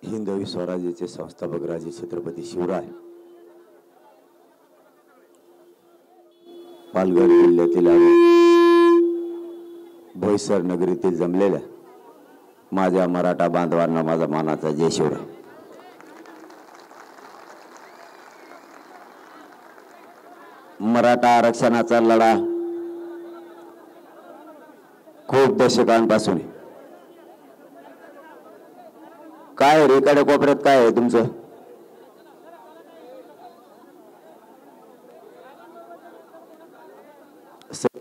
हिंदवी स्वराज्याचे संस्थापक राजे छत्रपती शिवराय पालघर जिल्ह्यातील बोईसर नगरीतील जमलेल्या माझ्या मराठा बांधवांना माझा मानाचा जय शिवराय। मराठा आरक्षणाचा लढा खूप दशकांपासून काय रेकडे कोपऱ्यात काय आहे तुमचं?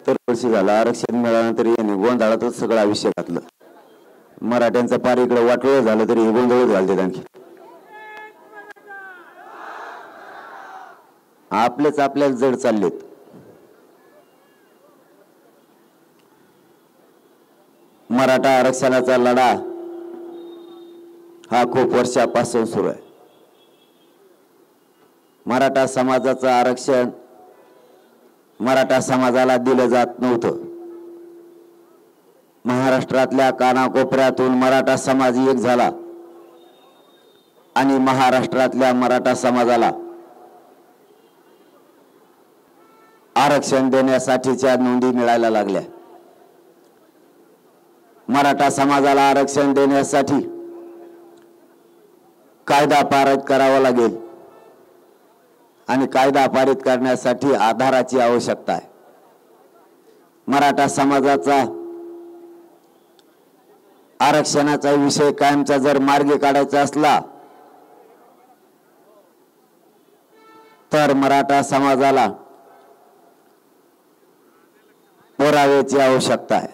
वर्ष झालं आरक्षण मिळाल्यानंतर यांनी गोंधळातच सगळं आयुष्य घातलं। मराठ्यांचं पार इकडे वाटलं झालं तरी हे गोंधळच घालते आणखी। आपलेच आपल्याला जड चाललेत। मराठा आरक्षणाचा लढा हा खूप वर्षापासून सुरू आहे। मराठा समाजाचं आरक्षण मराठा समाजाला दिलं जात नव्हतं। महाराष्ट्रातल्या कानाकोपऱ्यातून मराठा समाज एक झाला आणि महाराष्ट्रातल्या मराठा समाजाला आरक्षण देण्यासाठीच्या नोंदी मिळायला लागल्या। मराठा समाजाला आरक्षण देण्यासाठी कायदा पारित करावा लागेल आणि कायदा पारित करण्यासाठी आधाराची आवश्यकता आहे। मराठा समाजाचा आरक्षणाचा विषय कायमचा जर मार्गी काढायचा असला तर मराठा समाजाला पुराव्याची आवश्यकता आहे।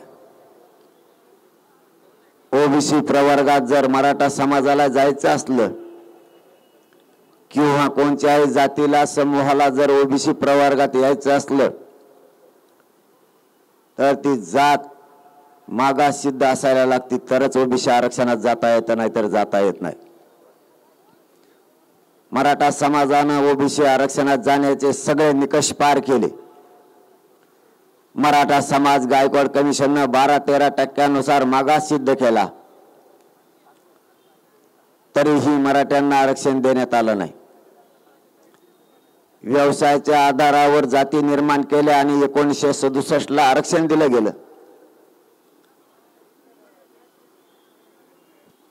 ओबीसी प्रवर्गात जर मराठा समाजाला जायचं असलं किंवा कोणत्याही जातीला समूहाला जर ओबीसी प्रवर्गात यायचं असलं तर ती जात मागास सिद्ध असायला लागते, तरच ओबीसी आरक्षणात जाता येतं, नाही तर जाता येत नाही। मराठा समाजानं ओबीसी आरक्षणात जाण्याचे सगळे निकष पार केले। मराठा समाज गायकवाड कमिशननं 12-13% मागास सिद्ध केला, तरीही मराठ्यांना आरक्षण देण्यात आलं नाही। व्यवसायाच्या आधारावर जाती निर्माण केल्या आणि 1967 ला आरक्षण दिलं गेलं।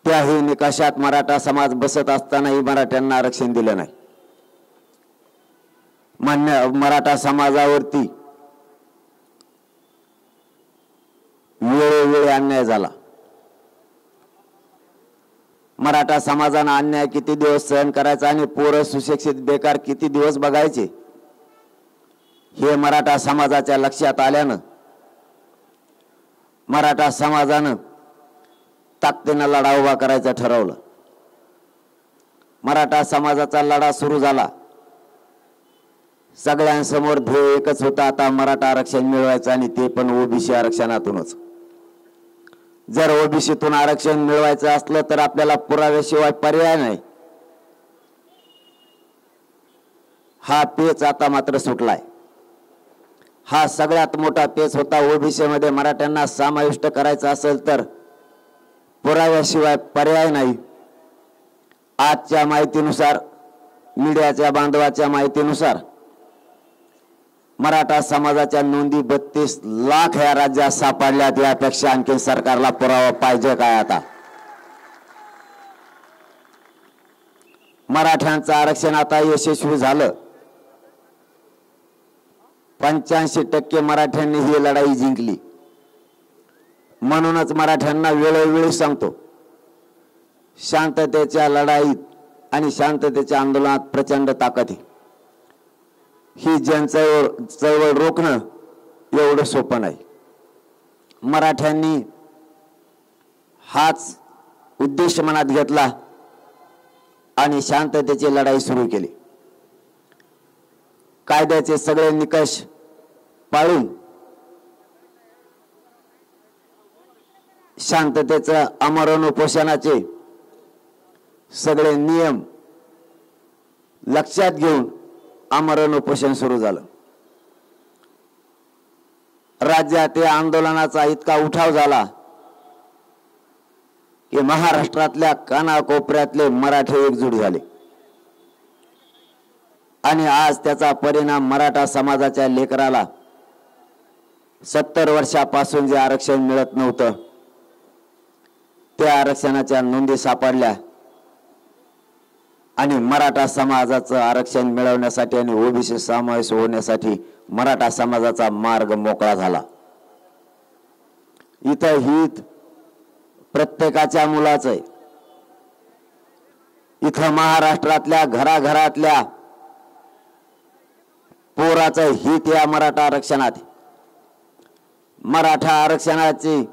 त्याही निकषात मराठा समाज बसत असतानाही मराठ्यांना आरक्षण दिलं नाही। मराठा समाजावरती वेळोवेळी अन्याय झाला। मराठा समाजानं अन्याय किती दिवस सहन करायचा आणि पोरं सुशिक्षित बेकार किती दिवस बघायचे हे मराठा समाजाच्या लक्षात आल्यानं मराठा समाजानं ताकदीनं लढा उभा करायचं ठरवलं। मराठा समाजाचा लढा सुरू झाला। सगळ्यांसमोर ध्येय एकच होता, आता मराठा आरक्षण मिळवायचं आणि ते पण ओबीसी आरक्षणातूनच। जर ओबीसीतून आरक्षण मिळवायचं असलं तर आपल्याला पुराव्याशिवाय पर्याय नाही। हा पेच आता मात्र सुटलाय। हा सगळ्यात मोठा पेच होता। ओबीसी मध्ये मराठ्यांना समाविष्ट करायचं असेल तर पुराव्याशिवाय पर्याय नाही। आजच्या माहितीनुसार, मीडियाच्या बांधवाच्या माहितीनुसार मराठा समाजाच्या नोंदी 32 लाख या राज्यात सापडल्यात। यापेक्षा आणखी सरकारला पुरावा पाहिजे काय? आता मराठ्यांचं आरक्षण आता यशस्वी झालं। 85% मराठ्यांनी ही लढाई जिंकली। म्हणूनच मराठ्यांना वेळोवेळी सांगतो, शांततेच्या लढाईत आणि शांततेच्या आंदोलनात प्रचंड ताकद आहे। ही चळवळ रोखणं एवढं सोपं नाही। मराठ्यांनी हाच उद्देश मनात घेतला आणि शांततेची लढाई सुरू केली। कायद्याचे सगळे निकष पाळून शांततेचं आमरण उपोषणाचे सगळे नियम लक्षात घेऊन आमरण उपोषण सुरू झालं। राज्यात या आंदोलनाचा इतका उठाव झाला की महाराष्ट्रातल्या कानाकोपऱ्यातले मराठे एकजूट झाले आणि आज त्याचा परिणाम मराठा समाजाच्या लेकराला 70 वर्षापासून जे आरक्षण मिळत नव्हतं त्या आरक्षणाच्या नोंदी सापडल्या आणि मराठा समाजाचं आरक्षण मिळवण्यासाठी आणि ओबीसी समावेश होण्यासाठी मराठा समाजाचा मार्ग मोकळा झाला। इथं हित प्रत्येकाच्या मुलाचं आहे। इथं महाराष्ट्रातल्या घराघरातल्या पोराचं हित या मराठा आरक्षणात। मराठा आरक्षणाची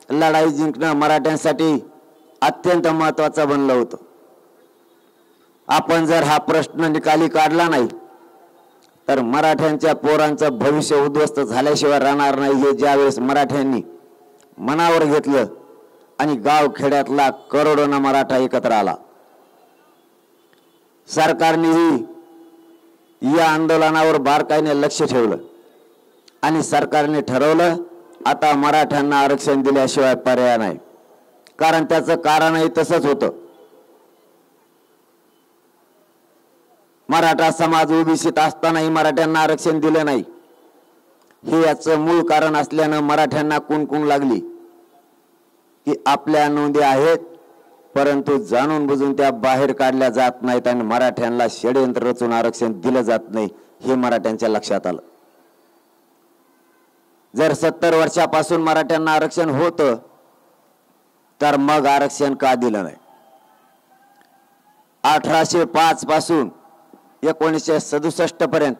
लढाई जिंकणं मराठ्यांसाठी अत्यंत महत्त्वाचं बनलं होतं। आपण जर हा प्रश्न निकाली काढला नाही तर मराठ्यांच्या पोरांचं भविष्य उद्ध्वस्त झाल्याशिवाय राहणार नाही हे ज्यावेळेस मराठ्यांनी मनावर घेतलं आणि गाव खेड्यातला करोडोना मराठा एकत्र आला। सरकारनेही या आंदोलनावर बारकाईने लक्ष ठेवलं आणि सरकारने ठरवलं आता मराठ्यांना आरक्षण दिल्याशिवाय पर्याय नाही। कारण त्याचं कारणही तसंच होतं। मराठा समाज ओबीसीत असतानाही मराठ्यांना आरक्षण दिलं नाही हे याचं मूळ कारण असल्यानं मराठ्यांना कुणकुण लागली की आपल्या नोंदी आहेत परंतु जाणून बुजून त्या बाहेर काढल्या जात नाहीत आणि मराठ्यांना षडयंत्र रचून आरक्षण दिलं जात नाही हे मराठ्यांच्या लक्षात आलं। जर 70 वर्षापासून मराठ्यांना आरक्षण होतं तर मग आरक्षण का दिलं नाही। 1805 पासून 1967 पर्यंत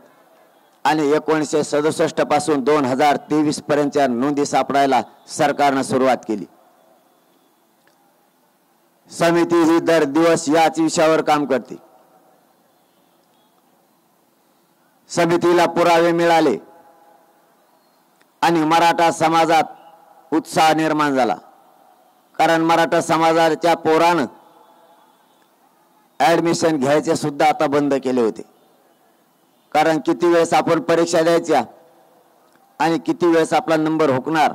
आणि 1967 पासून 2023 पर्यंतच्या नोंदी सापडायला सरकारने सुरुवात केली। समिती ही दर दिवस याच विषयावर काम करते। समितीला पुरावे मिळाले आणि मराठा समाजात उत्साह निर्माण झाला। कारण मराठा समाजाच्या पोरानं ऍडमिशन घ्यायचे सुद्धा आता बंद केले होते। कारण किती वेळेस आपण परीक्षा द्यायच्या आणि किती वेळेस आपला नंबर हुकणार।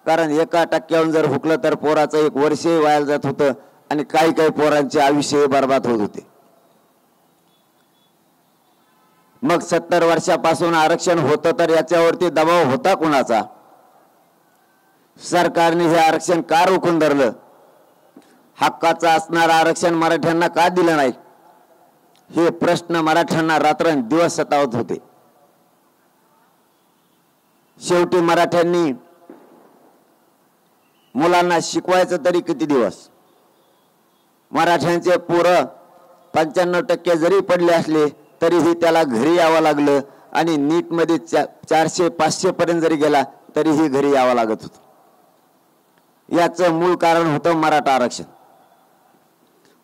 कारण 1% जर हुकलं तर पोराचं 1 वर्षही वाया जात होतं आणि काही काही पोरांचे आयुष्य बर्बाद होत होते। मग 70 वर्षापासून आरक्षण होतं तर याच्यावरती दबाव होता कुणाचा? सरकारने हे आरक्षण का रोखून धरलं? हक्काचं असणारं आरक्षण मराठ्यांना का दिलं नाही हे प्रश्न मराठ्यांना रात्रंदिवस सतावत होते। शेवटी मराठ्यांनी मुलांना शिकवायचं तरी किती दिवस? मराठ्यांचे पोरं 95% जरी पडले असले तरीही त्याला घरी यावं लागलं आणि नीट मध्ये 400-500 पर्यंत जरी गेला तरीही घरी यावं लागत होतं। याचं मूळ कारण होतं मराठा आरक्षण।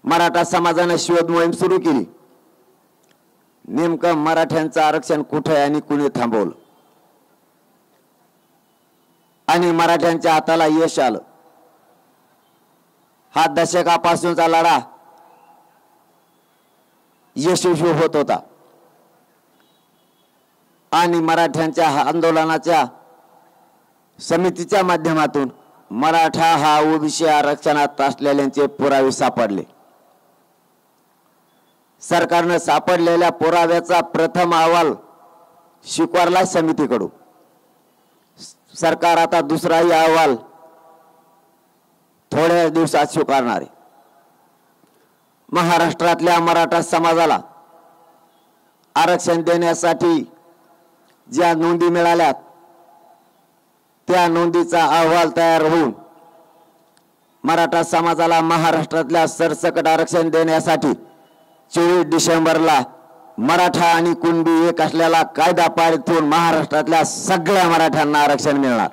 मराठा समाजाने शोध मोहीम सुरू केली। नेमकं मराठ्यांचं आरक्षण कुठे आणि कुणी थांबवलं आणि मराठ्यांच्या हाताला यश आलं। हा दशकापासूनचा लढा यशस्वी होत होता आणि मराठ्यांच्या आंदोलनाच्या समितीच्या माध्यमातून मराठा हा ओबीसी आरक्षणात असलेल्यांचे पुरावे सापडले। सरकारने सापडलेल्या पुराव्याचा प्रथम अहवाल स्वीकारला समितीकडून। सरकार आता दुसराही अहवाल थोड्या दिवसात स्वीकारणार आहे। महाराष्ट्रातल्या मराठा समाजाला आरक्षण देण्यासाठी ज्या नोंदी मिळाल्यात त्या नोंदीचा अहवाल तयार होऊन मराठा समाजाला महाराष्ट्रातल्या सरसकट आरक्षण देण्यासाठी 24 डिसेंबरला मराठा आणि कुणबी एक असलेला कायदा पारित होऊन महाराष्ट्रातल्या सगळ्या मराठ्यांना आरक्षण मिळणार।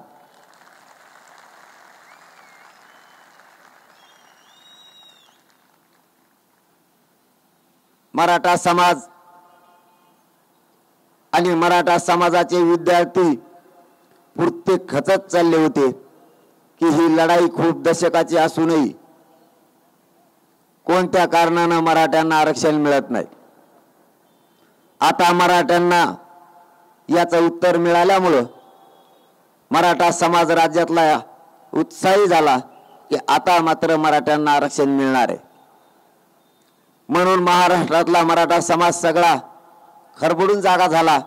मराठा समाज आणि मराठा समाजाचे विद्यार्थी पुरते खचत चालले होते की ही लढाई खूप दशकाची असूनही कोणत्या कारणाने मराठ्यांना आरक्षण मिळत नाही। आता मराठ्यांना याचं उत्तर मिळाल्यामुळे मराठा समाज राज्यातला उत्साही झाला की आता मात्र मराठ्यांना आरक्षण मिळणार आहे. म्हणून महाराष्ट्रातला मराठा समाज सगळा खरबडून जागा झाला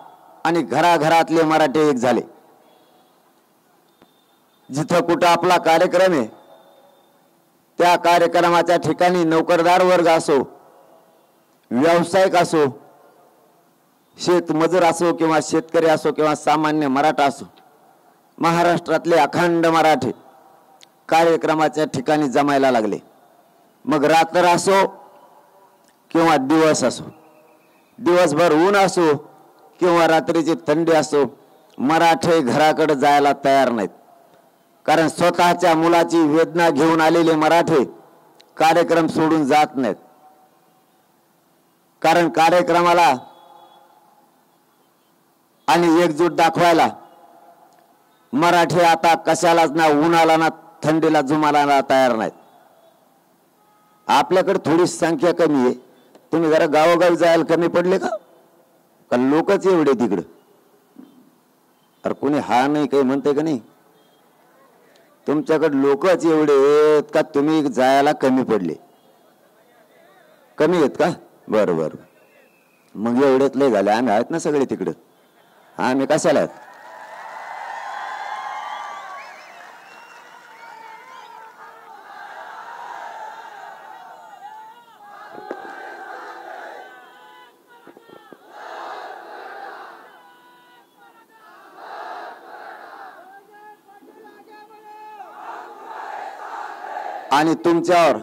आणि घराघरातले मराठे एक झाले. जिथं कुठं आपला कार्यक्रम आहे त्या कार्यक्रमाच्या ठिकाणी नोकरदार वर्ग असो, व्यावसायिक असो, शेतमजूर असो किंवा शेतकरी असो किंवा सामान्य मराठा असो, महाराष्ट्रातले अखंड मराठे कार्यक्रमाच्या ठिकाणी जमायला लागले. मग रात्र असो किंवा दिवस असो, दिवसभर ऊन असो किंवा रात्रीची थंडी असो, मराठे घराकडे जायला तयार नाहीत. कारण स्वतःच्या मुलाची वेदना घेऊन आलेले मराठे कार्यक्रम सोडून जात नाहीत. कारण कार्यक्रमाला आणि एकजूट दाखवायला मराठे आता कशालाच ना उन्हाला ना थंडीला जुमाला तयार नाहीत. आपल्याकडे थोडी संख्या कमी आहे. तुम्ही जरा गावोगावी जायला कमी पडले का लोकच एवढे तिकडं? अरे कोणी हा नाही काही म्हणते का नाही? तुमच्याकडे लोकच एवढे आहेत का तुम्ही जायला कमी पडले? कमी आहेत का? बरं बरं, मग एवढेच लय झाले. आम्ही आहेत ना सगळे तिकडं. आम्ही कशाला आहेत? आणि तुमच्यावर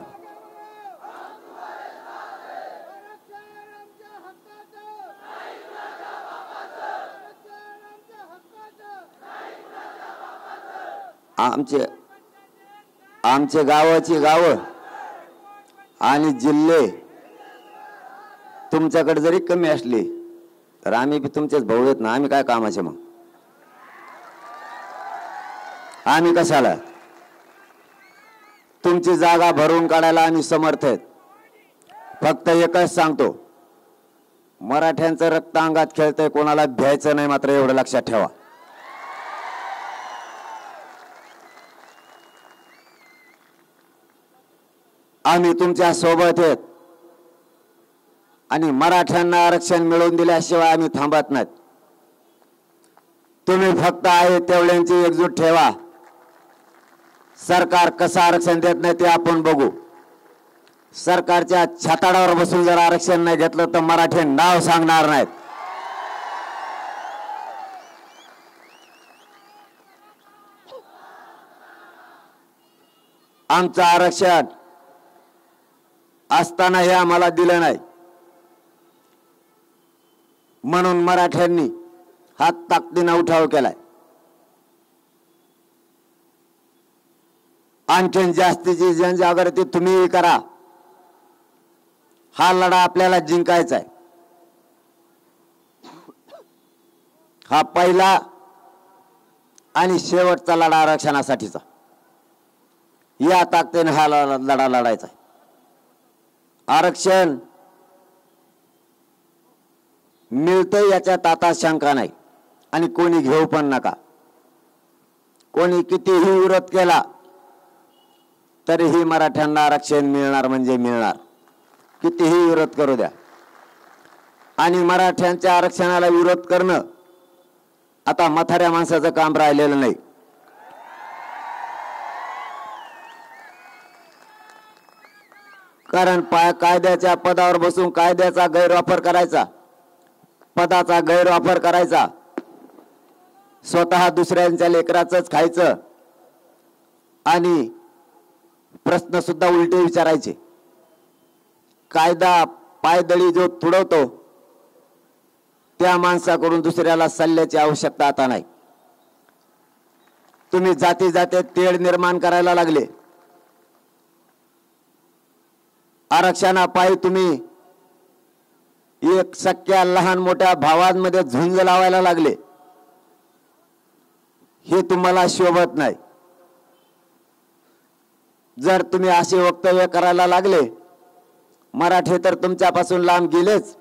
आमचे गावाची गावं आणि जिल्हे तुमच्याकडे जरी कमी असले तर आम्ही बी तुमचेच भाऊ आहेत ना. आम्ही काय कामाचे मग? आम्ही कशाला? तुमची जागा भरून काढायला आम्ही समर्थ आहेत. फक्त एकच सांगतो, मराठ्यांचं रक्त अंगात खेळतंय, कोणाला भ्यायचं नाही मात्र एवढं लक्षात ठेवा. आम्ही तुमच्या सोबत आहेत आणि मराठ्यांना आरक्षण मिळवून दिल्याशिवाय आम्ही थांबत नाहीत. तुम्ही फक्त आहे तेवढ्यांची एकजूट ठेवा. सरकार कसं आरक्षण देत नाही ते आपण बघू. सरकारच्या छाताडावर बसून जर आरक्षण नाही घेतलं तर मराठी नाव सांगणार नाहीत. आमचं आरक्षण असताना हे आम्हाला दिलं नाही म्हणून मराठ्यांनी हात ताकदीने उठाव केलाय. आणखीन जास्तीची जनजागृती तुम्ही करा. हा लढा आपल्याला जिंकायचा आहे. हा पहिला आणि शेवटचा लढा आरक्षणासाठीचा. या ताकदीने हा लढा लढायचा आहे. आरक्षण मिळतं याच्यात आता शंका नाही आणि कोणी घेऊ पण नका. कोणी कितीही विरोध केला तरीही मराठ्यांना आरक्षण मिळणार म्हणजे मिळणार. कितीही विरोध करू द्या. आणि मराठ्यांच्या आरक्षणाला विरोध करणं आता म्हाताऱ्या माणसाचं काम राहिलेलं नाही. कारण कायद्याच्या पदावर बसून कायद्याचा गैरवापर करायचा, पदाचा गैरवापर करायचा, स्वतः दुसऱ्यांच्या लेकराचंच खायचं आणि प्रश्न सुद्धा उलटे विचारायचे. कायदा पायदळी जो तुडवतो त्या माणसाकडून दुसऱ्याला सल्ल्याची आवश्यकता आता नाही. तुम्ही जाती जाती तेढ निर्माण करायला लागले. आरक्षणापायी तुम्ही एक सख्या लहान मोठ्या भावांमध्ये झुंज लावायला लागले. हे तुम्हाला शोभत नाही. जर तुम्ही असे वक्तव्य करायला लागले, मराठे तर तुमच्यापासून लांब गेलेच,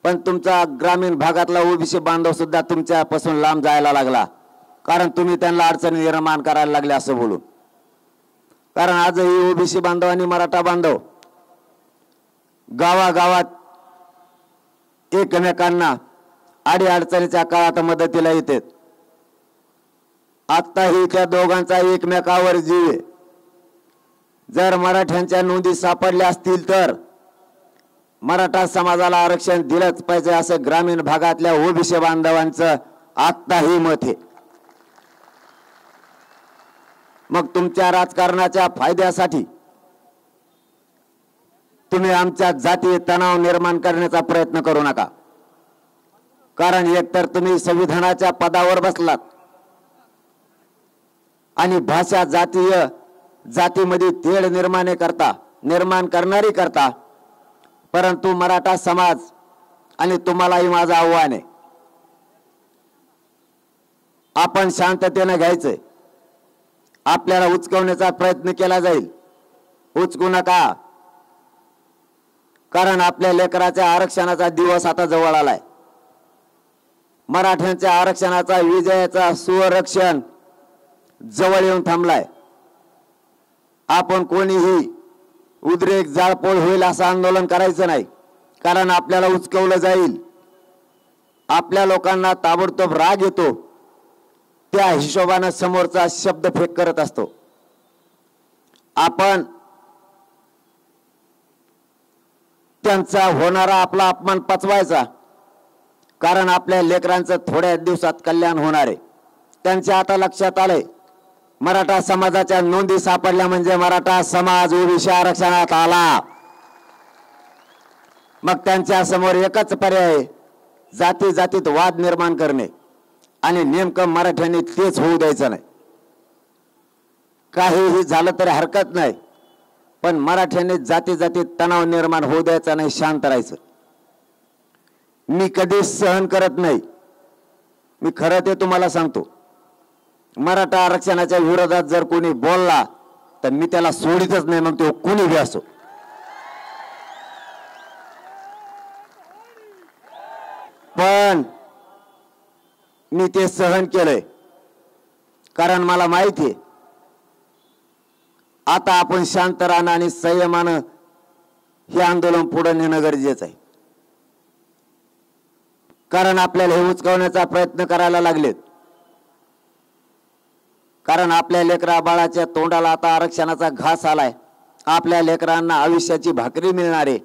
पण तुमचा ग्रामीण भागातला ओबीसी बांधव सुद्धा तुमच्यापासून लांब जायला लागला. कारण तुम्ही त्यांना अडचणी निर्माण करायला लागले असं बोलून. कारण आजही ओबीसी बांधव आणि मराठा बांधव गावागावात एकमेकांना अडीअडचणीच्या काळात मदतीला येतात. आत्ताही त्या दोघांचा एकमेकावर जीव आहे. जर मराठ्यांच्या नोंदी सापडल्या असतील तर मराठा समाजाला आरक्षण दिलंच पाहिजे असं ग्रामीण भागातल्या ओबीसी बांधवांचं आत्ताही मत आहे. मग तुमच्या राजकारणाच्या फायद्यासाठी तुम्ही आमच्या जातीय तणाव निर्माण करण्याचा प्रयत्न करू नका. कारण एकतर तुम्ही संविधानाच्या पदावर बसलात आणि भाषा जातीमध्ये तेढ निर्माण करणारी करता. परंतु मराठा समाज आणि तुम्हालाही माझं आव्हान आहे, आपण शांततेने घ्यायचंय. आपल्याला उचकवण्याचा प्रयत्न केला जाईल, उचकू नका. कारण आपल्या लेकराच्या आरक्षणाचा दिवस आता जवळ आलाय. मराठ्यांच्या आरक्षणाचा विजयाचा सुरक्षण जवळ येऊन थांबलाय. आपण कोणीही उद्रेक जाळपोळ होईल असं आंदोलन करायचं नाही. कारण आपल्याला उचकवलं जाईल. आपल्या लोकांना ताबडतोब राग येतो, त्या हिशोबाने समोरचा शब्द फेक करत असतो. आपण त्यांचा होणारा आपला अपमान पचवायचा. कारण आपल्या लेकरांचं थोड्या दिवसात कल्याण होणार आहे. त्यांच्या आता लक्षात आलंय मराठा समाजाच्या नोंदी सापडल्या म्हणजे मराठा समाज ओबीसी आरक्षणात आला. मग त्यांच्या समोर एकच पर्याय आहे, जातीत वाद निर्माण करणे. आणि नेमकं मराठ्यांनी तेच होऊ द्यायचं नाही. काहीही झालं तरी हरकत नाही, पण मराठ्यांनी जातीत तणाव निर्माण होऊ द्यायचा नाही, शांत राहायचं. मी कधीच सहन करत नाही. मी खरं ते तुम्हाला सांगतो, मराठा आरक्षणाच्या विरोधात जर कोणी बोलला तर मी त्याला सोडीतच नाही, मग तो कोणी बी असो. पण मी ते सहन केलंय, कारण मला माहिती आहे आता आपण शांत राहणं आणि संयमानं हे आंदोलन पुढे नेणं गरजेचं आहे. कारण आपल्याला हे उचकवण्याचा प्रयत्न करायला लागलेत. कारण आपल्या लेकरा बाळाच्या तोंडाला आता आरक्षणाचा घास आलाय. आपल्या लेकरांना आयुष्याची भाकरी मिळणार आहे.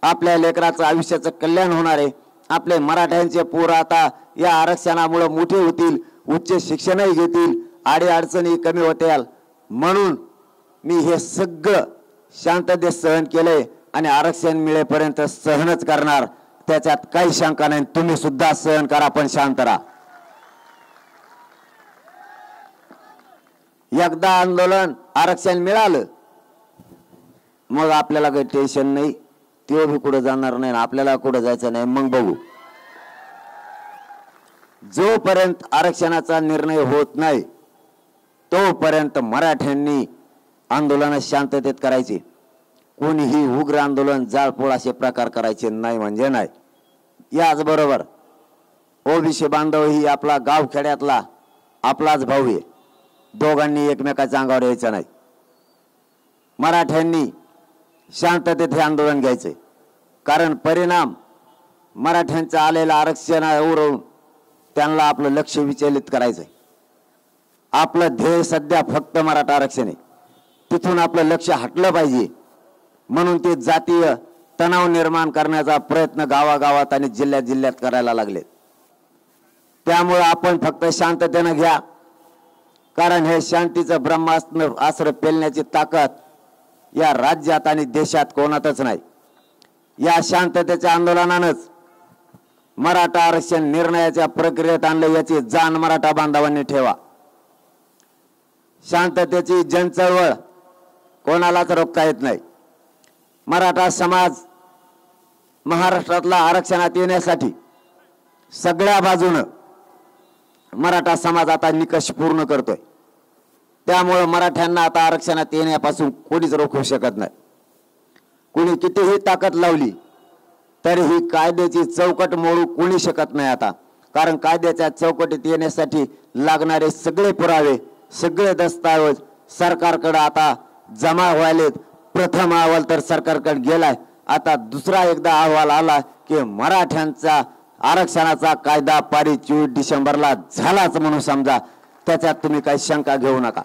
आपल्या लेकराचं आयुष्याचं कल्याण होणार आहे. आपले मराठ्यांचे पोर आता या आरक्षणामुळे मोठे होतील, उच्च शिक्षणही घेतील, अडचणी कमी होतील. म्हणून मी हे सगळं शांततेत सहन केलंय आणि आरक्षण मिळेपर्यंत सहनच करणार, त्याच्यात काही शंका नाही. तुम्ही सुद्धा सहन करा, पण शांत राहा. एकदा आंदोलन आरक्षण मिळालं मग आपल्याला काही टेन्शन नाही, तो भी कुठे जाणार नाही, आपल्याला कुठे जायचं नाही. मग बघू. जोपर्यंत आरक्षणाचा निर्णय होत नाही तोपर्यंत मराठ्यांनी आंदोलन शांततेत करायचे. कोणीही उग्र आंदोलन जाळपोळ असे प्रकार करायचे नाही म्हणजे नाही. याचबरोबर ओबीसी बांधव ही आपला गावखेड्यातला आपलाच भाऊ आहे. दोघांनी एकमेकाच्या अंगावर यायचं नाही. मराठ्यांनी शांततेत हे आंदोलन घ्यायचे. कारण परिणाम मराठ्यांचं आलेलं आरक्षणावरून त्यांना आपलं लक्ष विचलित करायचंय. आपलं ध्येय सध्या फक्त मराठा आरक्षण आहे. तिथून आपलं लक्ष हटलं पाहिजे. म्हणून ते जातीय तणाव निर्माण करण्याचा प्रयत्न गावागावात आणि जिल्ह्यात करायला लागले. त्यामुळे आपण फक्त शांततेने घ्या. कारण हे शांतीचं ब्रह्मास्त्र पेलण्याची ताकद या राज्यात आणि देशात कोणातच नाही. या शांततेच्या आंदोलनानंच मराठा आरक्षण निर्णयाच्या प्रक्रियेत आणलं, याची जाण मराठा बांधवांनी ठेवा. शांततेची जनचळवळ कोणालाच रोखता येत नाही. मराठा समाज महाराष्ट्रातला आरक्षणात येण्यासाठी सगळ्या बाजूनं मराठा समाज आता निकष पूर्ण करतोय. त्यामुळे मराठ्यांना आता आरक्षणात येण्यापासून कोणीच रोखू शकत नाही. कोणी कितीही ताकद लावली तरी ही कायद्याची चौकट मोडू कोणी शकत नाही आता. कारण कायद्याच्या चौकटीत येण्यासाठी लागणारे सगळे पुरावे, सगळे दस्तावेज सरकारकडे आता जमा व्हायलेत। प्रथम अहवाल तर सरकारकडे गेलाय, आता दुसरा एकदा अहवाल आला की मराठ्यांचा आरक्षणाचा कायदा पारित 24 डिसेंबरला झालाच म्हणून समजा, त्याच्यात तुम्ही काही शंका घेऊ नका।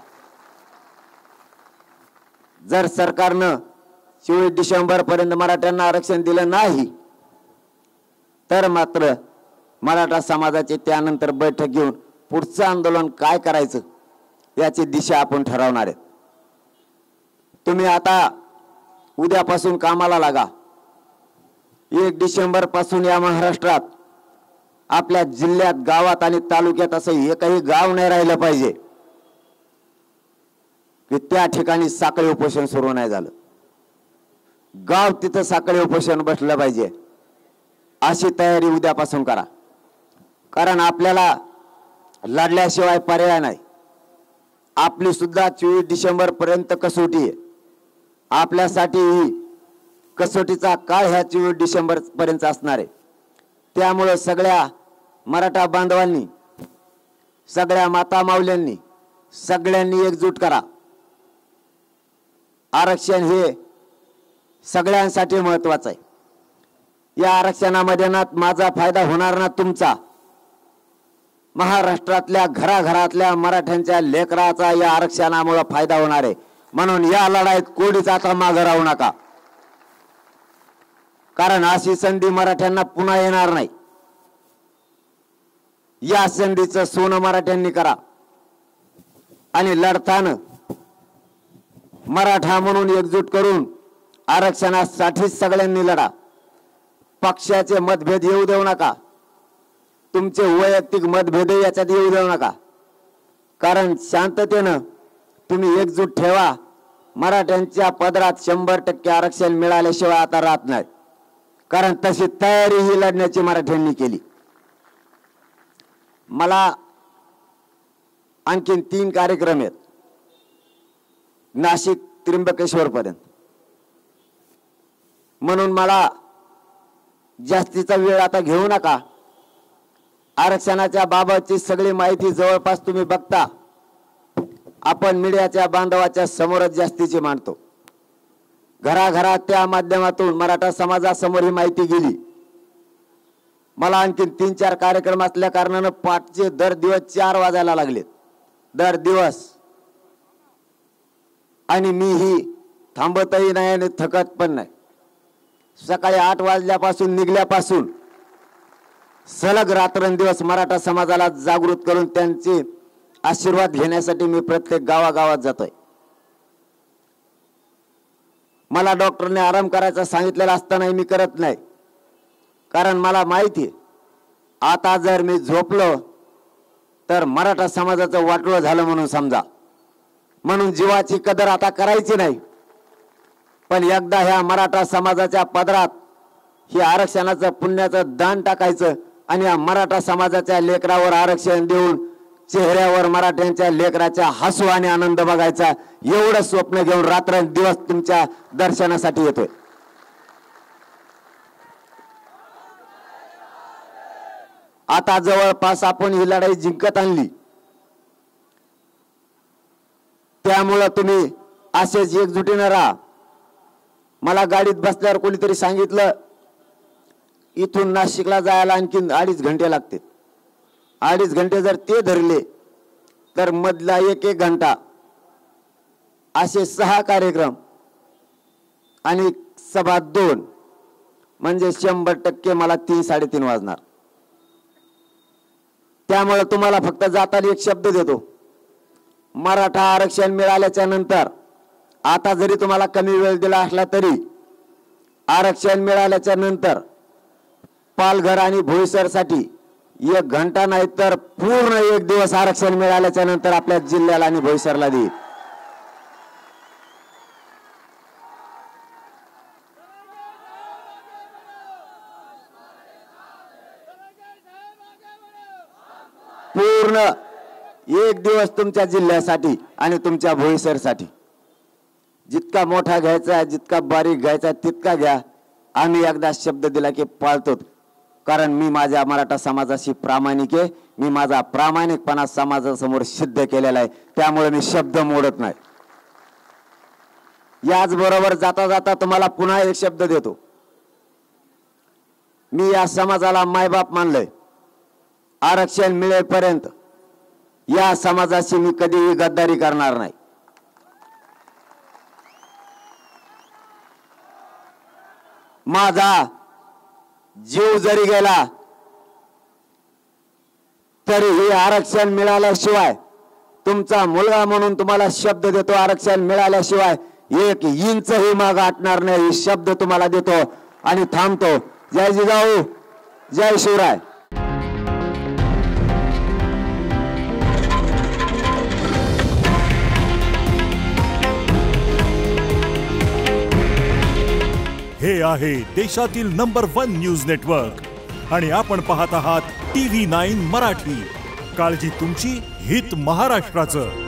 जर सरकारनं 24 डिसेंबर पर्यंत मराठ्यांना आरक्षण दिलं नाही तर मात्र मराठा समाजाचे त्यानंतर बैठक घेऊन पुढचं आंदोलन काय करायचं याची दिशा आपण ठरवणार आहे। तुम्ही आता उद्यापासून कामाला लागा। 1 डिसेंबर पासून या महाराष्ट्रात आपल्या जिल्ह्यात, गावात आणि तालुक्यात असं एकही गाव नाही राहिलं पाहिजे की त्या ठिकाणी साखळी उपोषण सुरू नाही झालं। गाव तिथं साखळी उपोषण बसलं पाहिजे, अशी तयारी उद्यापासून करा। कारण आपल्याला लढल्याशिवाय पर्याय नाही। आपली सुद्धा 24 डिसेंबर पर्यंत कसोटी आहे। आपल्यासाठी ही कसोटीचा काळ ह्या 24 डिसेंबर पर्यंत असणार आहे। त्यामुळे सगळ्या मराठा बांधवांनी, सगळ्या माता माऊल्यांनी, सगळ्यांनी एकजूट करा। आरक्षण हे सगळ्यांसाठी महत्त्वाचं आहे। या आरक्षणामध्ये ना माझा फायदा होणार ना तुमचा, महाराष्ट्रातल्या घराघरातल्या मराठ्यांच्या लेकराचा या आरक्षणामुळे फायदा होणार आहे। म्हणून या लढाईत कोणीच आता मागे राहू नका, कारण अशी संधी मराठ्यांना पुन्हा येणार नाही। या संधीचं सोनं मराठ्यांनी करा आणि लढताना मराठा म्हणून एकजूट करून आरक्षणासाठी सगळ्यांनी लढा। पक्षाचे मतभेद येऊ देऊ नका, तुमचे वैयक्तिक मतभेद याच्यात येऊ देऊ नका, कारण शांततेनं तुम्ही एकजूट ठेवा। मराठ्यांच्या पदरात 100% आरक्षण मिळाल्याशिवाय आता राहत नाही, कारण तशी तयारी ही लढण्याची मराठ्यांनी केली। मला आणखीन 3 कार्यक्रम आहेत नाशिक त्र्यंबकेश्वर पर्यंत, म्हणून मला जास्तीचा वेळ आता घेऊ नका। आरक्षणाच्या बाबतची सगळी माहिती जवळपास तुम्ही बघता, आपण मीडियाच्या बांधवाच्या समोरच जास्तीची मांडतो। घराघरात त्या माध्यमातून मराठा समाजासमोर ही माहिती गेली। मला आणखीन 3-4 कार्यक्रम असल्या कारणानं पाठचे दर दिवस 4 वाजायला लागलेत, दर दिवस, आणि मी ही थांबतही नाही आणि थकत पण नाही। सकाळी 8 वाजल्यापासून निघल्यापासून सलग रात्रंदिवस मराठा समाजाला जागृत करून त्यांचे आशीर्वाद घेण्यासाठी मी प्रत्येक गावागावात जातोय। मला डॉक्टरने आराम करायचा सांगितलेला असतानाही मी करत नाही, कारण मला माहिती आहे आता जर मी झोपलो तर मराठा समाजाचं वाटोळं झालं म्हणून समजा। म्हणून जीवाची कदर आता करायची नाही, पण एकदा ह्या मराठा समाजाच्या पदरात ही आरक्षणाचं पुण्याचं दान टाकायचं आणि या मराठा समाजाच्या लेकरावर आरक्षण देऊन चेहऱ्यावर मराठ्यांच्या लेकराच्या हसू आणि आनंद बघायचा, एवढं स्वप्न घेऊन रात्रंदिवस तुमच्या दर्शनासाठी येतोय। आता जवळपास आपण ही लढाई जिंकत आणली, त्यामुळे तुम्ही असेच एकजुटीने राहा। मला गाडीत बसल्यावर कोणीतरी सांगितलं इथून नाशिकला जायला आणखीन 2.5 घंटे लागतील। 2.5 घंटे जर ते धरले तर मधला 1-1 घंटा असे 6 कार्यक्रम आणि सभा 2 म्हणजे 100% मला 3-3:30 वाजणार। त्यामुळे तुम्हाला फक्त जाताना एक शब्द देतो, मराठा आरक्षण मिळाल्याच्या नंतर आता जरी तुम्हाला कमी वेळ दिला असला तरी आरक्षण मिळाल्याच्या नंतर पालघर आणि भोईसरसाठी 1 घंटा नाही तर पूर्ण 1 दिवस आरक्षण मिळाल्याच्या नंतर आपल्या जिल्ह्याला आणि भोईसरला देईल। पूर्ण 1 दिवस तुमच्या जिल्ह्यासाठी आणि तुमच्या भोईसरसाठी। जितका मोठा घ्यायचा, जितका बारीक घ्यायचा तितका घ्या। आम्ही एकदा शब्द दिला की पाळतो, कारण मी माझ्या मराठा समाजाशी प्रामाणिक आहे। मी माझा प्रामाणिकपणा समाजासमोर सिद्ध केलेला आहे, त्यामुळे मी शब्द मोडत नाही। याचबरोबर जाता जाता तुम्हाला पुन्हा एक शब्द देतो, मी या समाजाला मायबाप मानलंय. आरक्षण मिळेपर्यंत या समाजाशी मी कधीही गद्दारी करणार नाही. माझा जीव जरी गेला तरी हे आरक्षण मिळाल्याशिवाय, तुमचा मुलगा म्हणून तुम्हाला शब्द देतो, आरक्षण मिळाल्याशिवाय एक इंचही माग हटणार नाही, हे शब्द तुम्हाला देतो आणि थांबतो. जय जिजाऊ, जय शिवराय. हे आहे देशातील नंबर 1 न्यूज नेटवर्क आणि आपण पाहत आहात TV9 मराठी. काळजी तुमची, हित महाराष्ट्राचं.